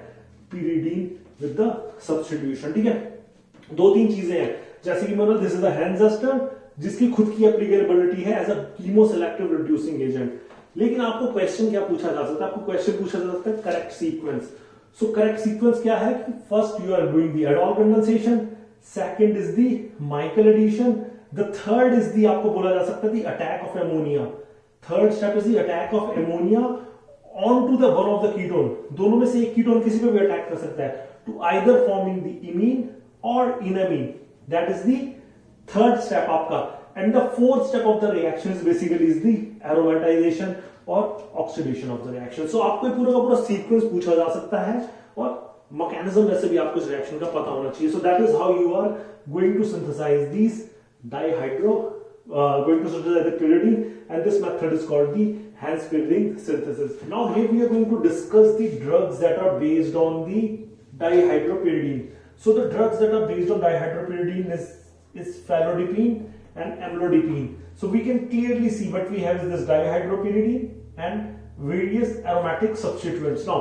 pyridine with the substitution, ठीक है। दो तीन चीजें हैं, जैसे कि मैंने this is a Hantzsch ester जिसकी खुद की एप्लीकेबिलिटी है as a chemo selective reducing agent, लेकिन आपको क्वेश्चन क्या पूछा जा सकता है, आपको क्वेश्चन पूछा जा सकता है correct sequence. So correct sequence क्या है कि first you are doing the aldol condensation, second is the Michael addition, the third is the आपको बोला जा सकता है the attack of ammonia, third step is the attack of ammonia on to the one of the ketone, दोनों में से एक ketone किसी पे भी अटैक कर सकता है to either forming the imine और enamine, that is the third step आपका, and the fourth step of the reaction is basically is the aromatisation और oxidation of the reaction. So आपको पूरा का पूरा सीक्वेंस पूछा जा सकता है और मैकेनिज्म वैसे भी आपको इस रिएक्शन का पता होना चाहिए। So that is how you are going to synthesise this dihydro going to synthesize the pyridine, and this method is called the Hans pyridine synthesis. Now here we are going to discuss the drugs that are based on the dihydropyridine. So the drugs that are based on dihydropyridine is phalodipine and amlodipine. So we can clearly see what we have is this dihydropyridine and various aromatic substituents. Now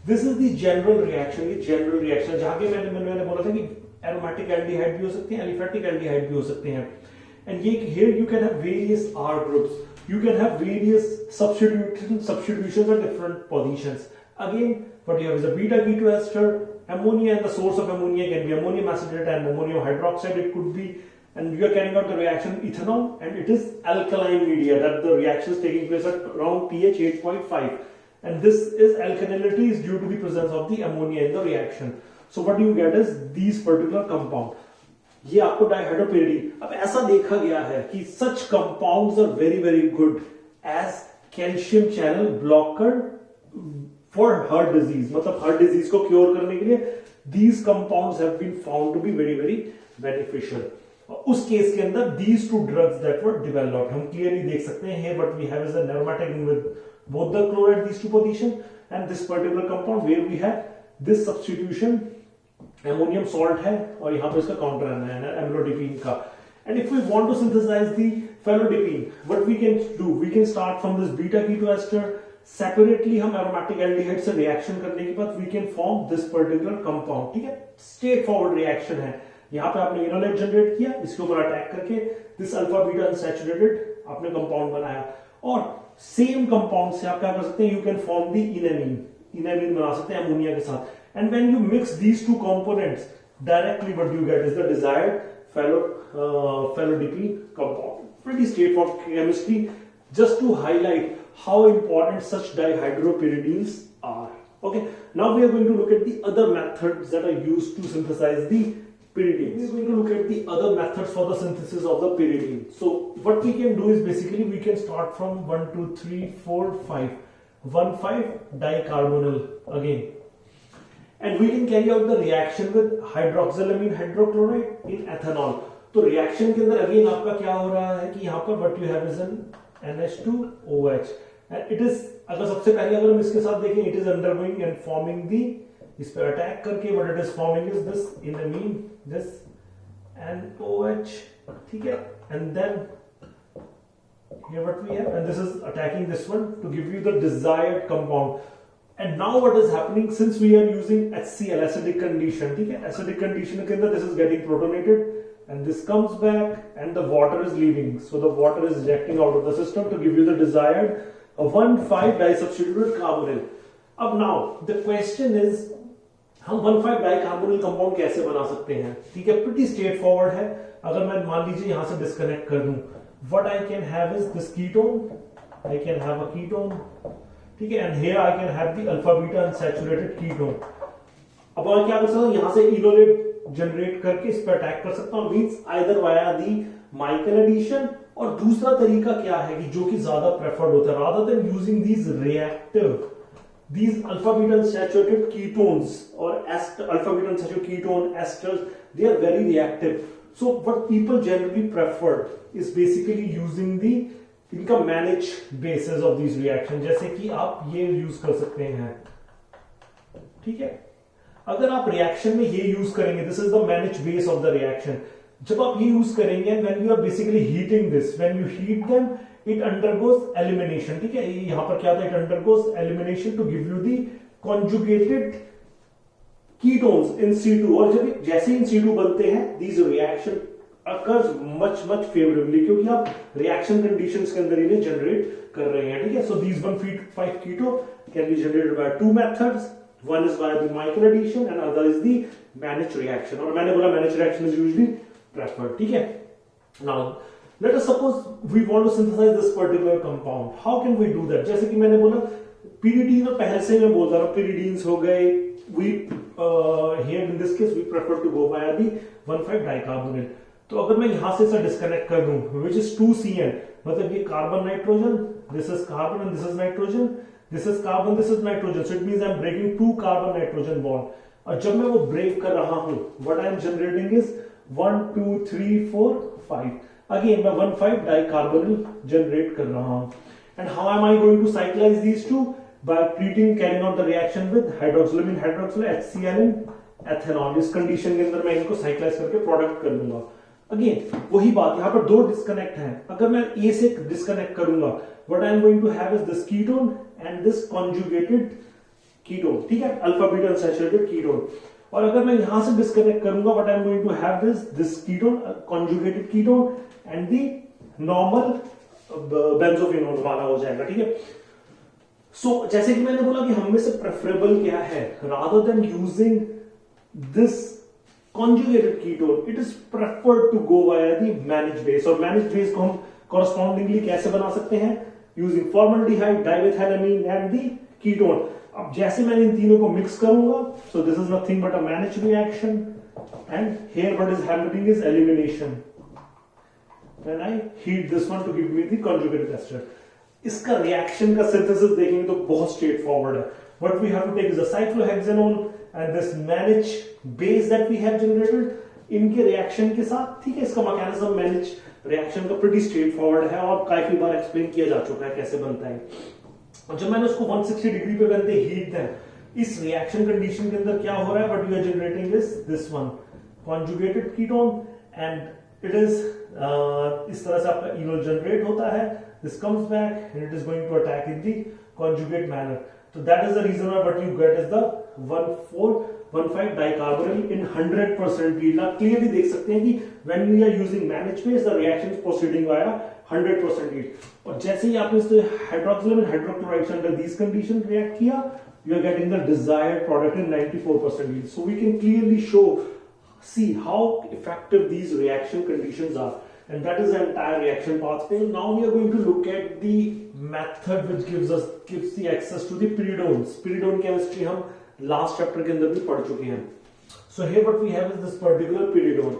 this is the general reaction, ये general reaction जहाँ के मैंने बोला था कि aromatic aldehyde भी हो सकते हैं, aliphatic aldehyde भी हो सकते हैं, and here you can have various R groups, you can have various substitutions at different positions. Again what you have is a beta keto ester, ammonia, and the source of ammonia can be ammonium acetate and ammonium hydroxide, it could be, and you are carrying out the reaction ethanol, and it is alkaline media that the reaction is taking place at around pH 8.5, and this is alkalinity is due to the presence of the ammonia in the reaction. So what you get is these particular compound, ये आपको डाइहाइड्रोपिरिडीन। अब ऐसा देखा गया है कि such compounds are very very good as calcium channel blocker for heart disease, मतलब heart disease को क्योर करने के लिए these compounds have been found to be very very beneficial. उस केस के अंदर these two drugs that were developed हम clearly देख सकते हैं here, but we have is an aromatic ring with both the chloride these two position, and this particular compound where we have this substitution ammonium salt है और यहां पर इसका counter है एम्लोडिपीन का। And if we want to synthesise the felodipine, what we can do, we can start from this beta keto ester separately, हम aromatic aldehyde से reaction करने के बाद we can form this particular compound, ठीक है, straight forward reaction है। यहां पे आपने इनोलेट जनरेट किया, इसके ऊपर अटैक करके दिस अल्फा बीटा अनसैचुरेटेड आपने कंपाउंड बनाया, और सेम कंपाउंड से आप क्या कर सकते हैं, यू कैन फॉर्म द इनमीन बना सकते हैं अमोनिया के साथ। And when you mix these two components directly, what you get is the desired phalodipine compound. Pretty straightforward chemistry, just to highlight how important such dihydropyridines are. Okay, now we are going to look at the other methods that are used to synthesize the pyridines. We are going to look at the other methods for the synthesis of the pyridine. So what we can do is basically we can start from 1, 2, 3, 4, 5. 1,5 dicarbonyl again. And we can carry out the reaction with hydroxylamine hydrochloride in ethanol. तो reaction के अंदर again आपका क्या हो रहा है कि यहाँ पर what you have is an NH2OH, and it is, अगर सबसे पहले अगर हम इसके साथ देखें, it is undergoing and forming the, इस पर अटैक करके what it is forming is this enamine, this NOH, ठीक है, and then here what we have, and this is attacking this one to give you the desired compound. And now what is happening, since we are using HCl, acidic condition, ठीक है, acidic condition के अंदर this is getting protonated and this comes back and the water is leaving, so the water is ejecting out of the system to give you the desired 1,5 disubstituted carbonyl. अब now the question is, हम 1,5 dicarbonyl compound कैसे बना सकते हैं, ठीक है, pretty straightforward है। अगर मैं मान लीजिए यहाँ से disconnect कर दूं, what I can have is this ketone, I can have a ketone, ठीक है, and here I can have the alpha beta unsaturated ketone. अब मैं क्या कर सकता हूं, यहां से इनोलेट जनरेट करके इस पर अटैक कर सकता हूं, मींस आइदर वाया दी माइकल एडिशन, और दूसरा तरीका क्या है कि जो कि ज्यादा प्रेफर्ड होता है, rather than using these reactive, these alpha beta unsaturated ketones or alpha beta unsaturated ketone esters, they are very reactive. So what people generally prefer is basically using the इनका manage basis of this reaction, जैसे कि आप ये use कर सकते हैं, ठीक है। अगर आप रिएक्शन में ये यूज करेंगे, this is the Mannich base of the reaction, जब आप ये यूज करेंगे when you are basically heating this, when you heat them it undergoes elimination, ठीक है। यहां पर क्या होता है, it undergoes elimination to give you the conjugated ketones in C2, और जब जैसे इन C2 बनते हैं these reaction occurs much favorably, क्योंकि आप रिएक्शन कंडीशंस के अंदर इन्हें जनरेट कर रहे हैं, ठीक है। So these 1,5 keto can be generated by 2 methods. One is by the Michael addition and other is the managed reaction, और मैंने बोला managed reaction is usually preferred, ठीक है। Now let us suppose we want to synthesize this particular compound. How can we do that? जैसे कि मैंने बोला PDD तो पहले से मैं बोलता रहा, pyridines हो गए, we here in this case we prefer to go via the 1,5-dicarbonyl. तो अगर मैं यहां से इसे डिस्कनेक्ट कर दूं, विच इज 2CN, मतलब ये carbon nitrogen, this is carbon and this is nitrogen, this is carbon, this is nitrogen, so it means I am breaking 2 carbon nitrogen bond, और जब मैं वो ब्रेक कर रहा हूं, what I am generating is 1 2 3 4 5, again मैं 1,5 dicarbonyl generate कर रहा हूं। And how am I going to cyclise these two, by treating carrying out the reaction with hydroxylamine hydroxyl HCl in ethanol. इस कंडीशन के अंदर मैं इनको साइक्लाइज करके प्रोडक्ट कर लूंगा। अगेन वही बात, यहां पर 2 डिस्कनेक्ट हैं, अगर मैं ए से डिस्कनेक्ट करूंगा, what I am going to have is this ketone and this conjugated ketone, ठीक है, अल्फा बीटा अनसैचुरेटेड कीटोन। और अगर मैं यहां से डिस्कनेक्ट करूंगा, what I am going to have this ketone conjugated ketone and the normal benzophenol वाला हो जाएगा, ठीक है। सो जैसे कि मैंने बोला कि हम में से प्रेफरेबल क्या है, rather than using this conjugated ketone, it is preferred to go via the managed base, और managed base को हम correspondingly कैसे बना सकते हैं, using formaldehyde, dimethylamine and the ketone। अब जैसे मैंने इन तीनों को मिक्स करूंगा, so this is nothing but a managed reaction, and here what is happening is elimination when I heat this one to give me the conjugated ester। इसका reaction का synthesis देखेंगे तो बहुत स्ट्रेट फॉरवर्ड है। What we have to take is a cyclohexanol and this managed base that we have generated, इनके reaction के साथ, ठीक है। इसका मैकेनिज्म मैनेज रिएक्शन का प्रीटी स्ट्रेट फॉरवर्ड है और काफी बार एक्सप्लेन किया जा चुका है कैसे बनता है। और जब मैंने उसको 160 डिग्री पे बनते हीट दें, इस रिएक्शन कंडीशन के अंदर क्या हो रहा है, what we are generating is this one conjugated ketone and it is इस तरह से आपका इनोल जनरेट होता है, this comes back and it is going to attack in the conjugate manner. So that is the reason why what you get is the 1,4,1,5 dicarbonyl in 100% yield। आप clearly देख सकते हैं कि when we are using managed base, the reaction is proceeding via 100% yield। और जैसे ही आपने इस हाइड्रोक्सिलामीन hydrochloride under these conditions react किया, you are getting the desired product in 94% yield। So we can clearly see how effective these reaction conditions are, and that is the entire reaction pathway। Now we are going to look at the method which gives the access to the pyridones। pyridone chemistry हम last chapter के अंदर भी पढ़ चुके हैं। So here what we have is this particular pyridone।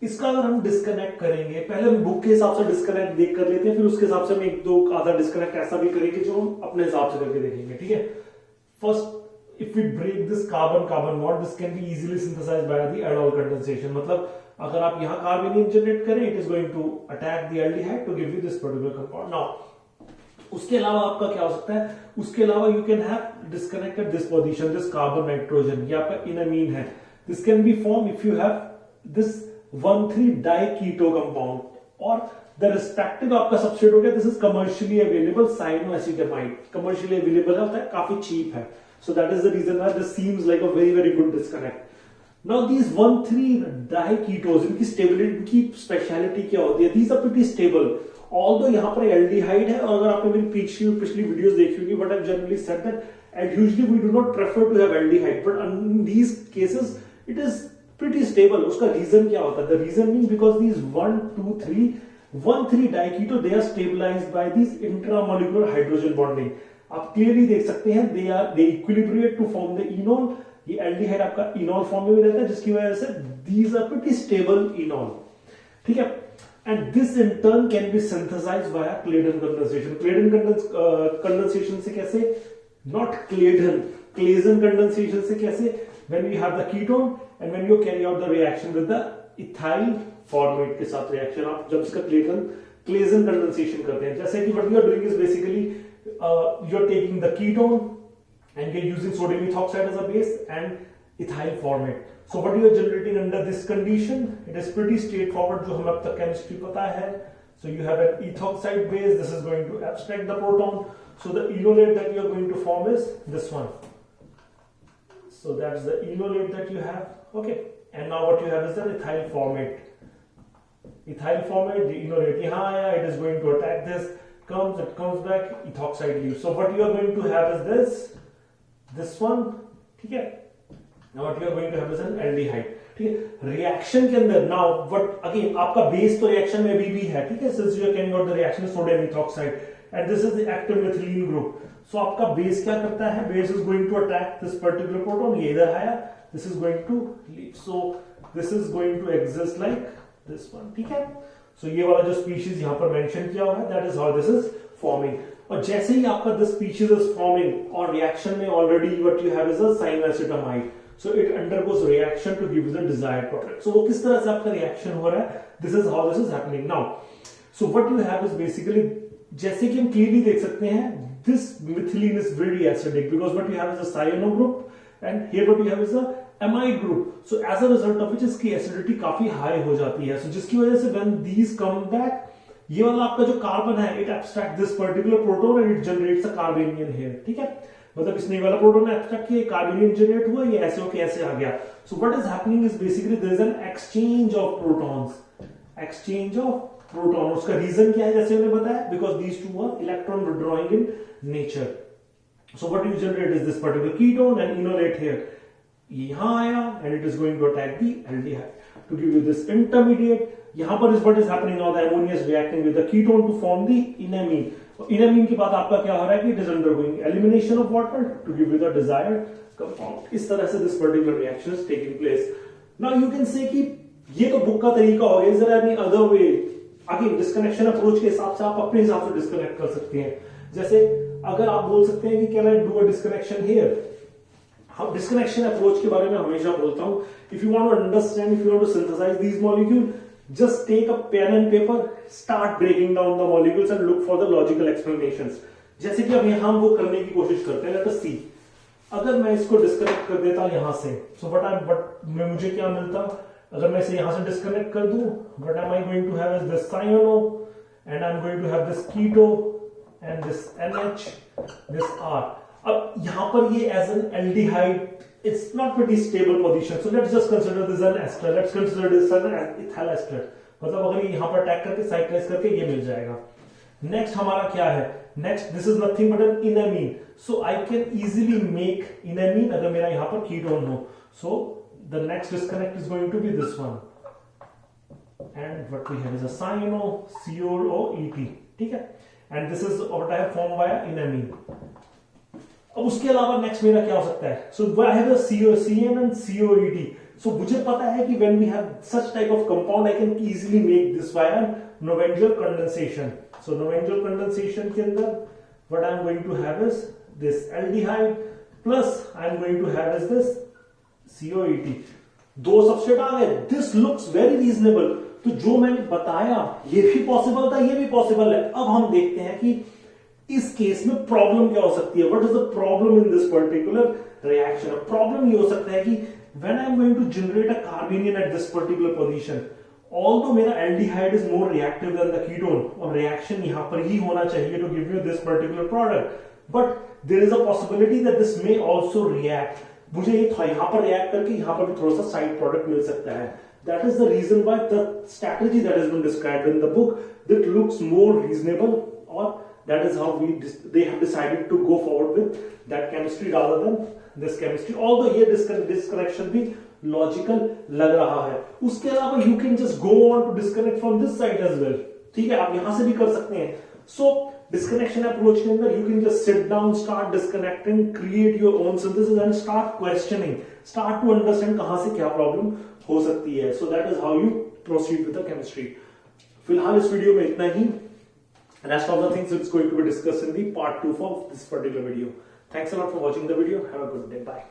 इसका अगर हम डिस्कनेक्ट करेंगे, पहले हम बुक के हिसाब से डिस्कनेक्ट देख कर लेते हैं, फिर उसके हिसाब से हम 1-2 आधा डिस्कनेक्ट ऐसा भी करेंगे जो हम अपने हिसाब से करके देखेंगे, ठीक है। First, if we break this carbon-carbon bond, this can be easily synthesized by the aldol condensation। मतलब अगर आप यहां कार्बोनियम जनरेट करें, it is going to attack the aldehyde to give you this particular compound. Now उसके अलावा आपका क्या हो सकता है, उसके अलावा you can have disconnected this position, this carbon nitrogen, ये आपका इनअमीन है। This can be form if you have this 1,3-डाइकीटो कंपाउंड और द रिस्पेक्टिव आपका सब्स्ट्रेट हो गया, this is commercially available cyanoacetamide, commercially available होता है, काफी चीप है। So that is the reason why this seems like a very good disconnect। Now these 1,3-diketones, इनकी स्टेबिलिटी, इनकी स्पेशलिटी क्या होती है? These are pretty stable। Although यहाँ पर एल्डिहाइड है, और अगर आपने मेरी पिछली वीडियोस देखी होगी, but I've generally said that and usually we do not prefer to have aldehyde, but in these cases it is pretty stable। उसका रीजन क्या होता है? The reason being because these 1,3-diketo they are stabilized by these intramolecular hydrogen bonding। आप clearly देख सकते हैं they equilibrate to form the enol. ये aldehyde आपका इनोल फॉर्म में भी रहता है, जिसकी वजह से these are pretty stable enol, ठीक है। And this in turn can be synthesized by Claden condensation. Claden condensation से कैसे? नॉट क्लेडन, क्लेजन कंडेंसेशन से कैसे? When we have the ketone and when you carry out the reaction with the ethyl formate के साथ reaction आप जब इसका Claisen condensation करते हैं, जैसे कि what you are doing is basically you are taking the ketone and you're using sodium ethoxide as a base and ethyl formate. So what you are generating under this condition, it is pretty straightforward जो हमें अब तक chemistry पता है. So you have an ethoxide base, this is going to abstract the proton. So the enolate that you are going to form is this one. So that's the enolate that you have. Okay. And now what you have is the ethyl formate. Ethyl formate, the enolate यहाँ आया, it is going to attack this, it comes back, ethoxide leaves. So what you are going to have is this one, ठीक है. Now what you are going to have is an aldehyde, ठीक है. Reaction के अंदर now what again आपका base तो reaction में भी है, ठीक है. Since you are carrying out the reaction with sodium ethoxide and this is the active methylene group, so आपका बेस क्या करता है? Base is going to attack this particular proton, ये इधर आया, this is going to leave. So this is going to exist like this one, ठीक है. So ये वाला जो species यहाँ पर mention किया हुआ है, that is how this is forming. और जैसे ही आपका the species is forming और reaction में already what you have is a cyanoacetamide, so it undergoes reaction to give you the desired product. So वो किस तरह से आपका reaction हो रहा है? This is how this is happening now. So what you have is basically जैसे कि हम clearly देख सकते हैं, this methylene is very acidic because what you have is a cyano group and here what you have is a amide group. So as a result of which इसकी acidity काफी high हो जाती है. So जिसकी वजह से when these come back, ये वाला आपका जो कार्बन है, it abstract this particular proton and it generates a carbanion here, ठीक है. मतलब इसने वाला प्रोटॉन एब्स्ट्रैक्ट किया, कार्बेनियन जनरेट हुआ, ये ऐसे होके ऐसे आ गया. So what is happening is basically there is an exchange of protons, exchange of proton. उसका रीजन क्या है जैसे मैंने बताया, because these two are electron withdrawing in nature. So what you generate is this particular ketone and enolate here, यहां आया and it is going to attack the aldehyde to give you this intermediate. यहां पर इस what is happening now, the ammonia is reacting with the ketone to form the enamine. Enamine के बाद आपका क्या हो रहा है कि it is undergoing elimination of water to give you the desired compound. इस तरह से this particular reaction is taking place. Now you can say कि ये तो बुक का तरीका हो गया, is there any other way? Again disconnection approach के हिसाब से आप अपने हिसाब से disconnect कर सकते हैं. जैसे अगर आप बोल सकते हैं कि can I do a disconnection here? हम disconnection approach के बारे में हमेशा बोलता हूं. If you want to understand, if you want to synthesize these molecules, just take a pen and paper, start breaking down the molecules and look for the logical explanations. जैसे कि अब यहां हम वो करने की कोशिश करते हैं. Let us see. अगर मैं इसको डिस्कनेक्ट कर देता यहां से, so मुझे क्या मिलता? अगर मैं इसे यहां से डिस्कनेक्ट कर दूं, what am I going to have is this cyano and I'm going to have this keto and this NH, this R. अब यहां पर ये as an aldehyde, it's not pretty stable position, so let's just consider this an ester, let's consider this an ethyl ester. मतलब अगर ये यहां पर attack करके साइक्लाइज करके ये मिल जाएगा. नेक्स्ट हमारा क्या है? Next this is nothing but an enamine. So I can easily make enamine अगर मेरा यहां पर कीटोन हो. So the next disconnect is going to be this one and what we have is a cyano COOET, ठीक है. And this is what I have form via enamine. अब उसके अलावा नेक्स्ट मेरा क्या हो सकता है? So I have a CN and COET. So मुझे पता है कि when we have such type of compound I can easily make this via Knoevenagel condensation. So Knoevenagel condensation के अंदर what I am going to have is this aldehyde plus I am going to have is this COET. दो substrate आ गए. This looks very reasonable. तो जो मैंने बताया ये भी पॉसिबल था, ये भी पॉसिबल है. अब हम देखते हैं कि इस केस में प्रॉब्लम क्या हो सकती है. What is the problem in this particular reaction? Problem ये हो सकता है कि when I am going to generate a carbanion at this particular position, although मेरा aldehyde is more reactive than the ketone और रिएक्शन यहां पर ही होना चाहिए to give you this particular product, but there is a possibility that this may also react. मुझे ये यहां पर रिएक्ट करके यहां पर भी थोड़ा सा साइड प्रोडक्ट मिल सकता है. That is the reason why the strategy that has been described in the book that looks more reasonable, or that is how they have decided to go forward with that chemistry rather than this chemistry. Although ये disconnection भी logical लग रहा है. उसके अलावा you can just go on to disconnect from this side as well. ठीक है, आप यहां से भी कर सकते हैं. So disconnection approach के अंदर you can just sit down, start disconnecting, create your own synthesis and start questioning, start to understand कहां से क्या प्रॉब्लम हो सकती है. So that is how you proceed with the chemistry. फिलहाल इस वीडियो में इतना ही. Rest of the things it's going to be discussed in the part 2 of this particular video. Thanks a lot for watching the video. Have a good day. Bye.